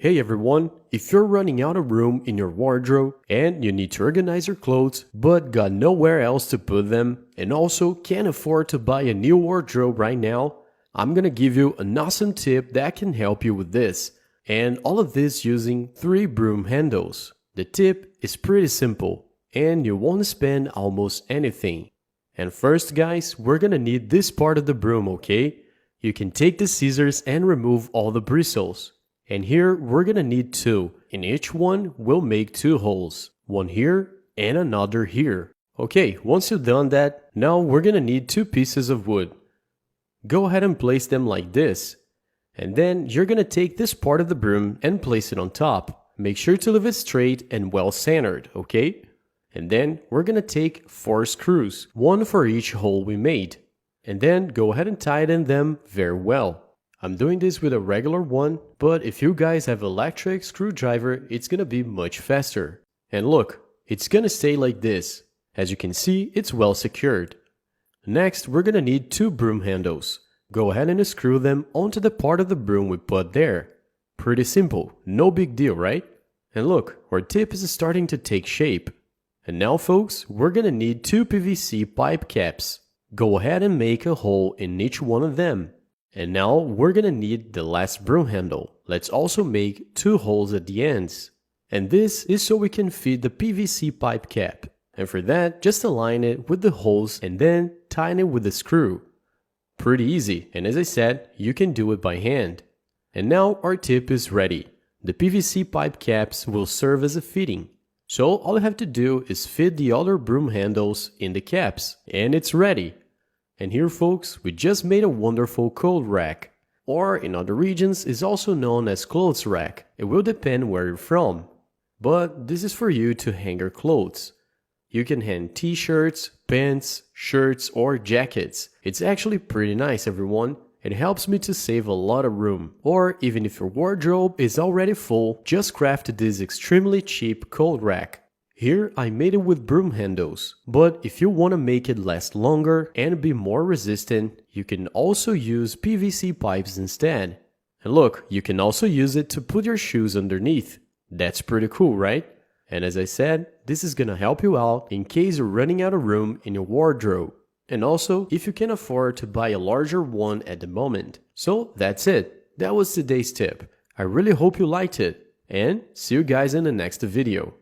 Hey everyone, if you're running out of room in your wardrobe and you need to organize your clothes but got nowhere else to put them and also can't afford to buy a new wardrobe right now, I'm gonna give you an awesome tip that can help you with this. And all of this using 3 broom handles. The tip is pretty simple and you won't spend almost anything. And first guys, we're gonna need this part of the broom, okay? You can take the scissors and remove all the bristles. And here we're gonna need 2. In each one we'll make 2 holes. One here and another here. Okay, once you've done that, now we're gonna need 2 pieces of wood. Go ahead and place them like this. And then you're gonna take this part of the broom and place it on top. Make sure to leave it straight and well centered, okay? And then we're gonna take 4 screws, 1 for each hole we made. And then go ahead and tighten them very well. I'm doing this with a regular one, but if you guys have electric screwdriver, it's gonna be much faster. And look, it's gonna stay like this. As you can see, it's well secured. Next, we're gonna need 2 broom handles. Go ahead and screw them onto the part of the broom we put there. Pretty simple, no big deal, right? And look, our tip is starting to take shape. And now folks, we're gonna need 2 PVC pipe caps. Go ahead and make a hole in each one of them. And now we're gonna need the last broom handle. Let's also make 2 holes at the ends. And this is so we can fit the PVC pipe cap. And for that, just align it with the holes and then tighten it with a screw. Pretty easy, and as I said, you can do it by hand. And now our tip is ready. The PVC pipe caps will serve as a fitting. So all I have to do is fit the other broom handles in the caps, and it's ready. And here folks, we just made a wonderful coat rack, or in other regions is also known as clothes rack. It will depend where you're from. But this is for you to hang your clothes. You can hang t-shirts, pants, shirts or jackets. It's actually pretty nice everyone. It helps me to save a lot of room. Or even if your wardrobe is already full, just craft this extremely cheap coat rack. Here I made it with broom handles, but if you want to make it last longer and be more resistant, you can also use PVC pipes instead. And look, you can also use it to put your shoes underneath. That's pretty cool, right? And as I said, this is gonna help you out in case you're running out of room in your wardrobe. And also, if you can afford to buy a larger one at the moment. So that's it. That was today's tip. I really hope you liked it. And see you guys in the next video.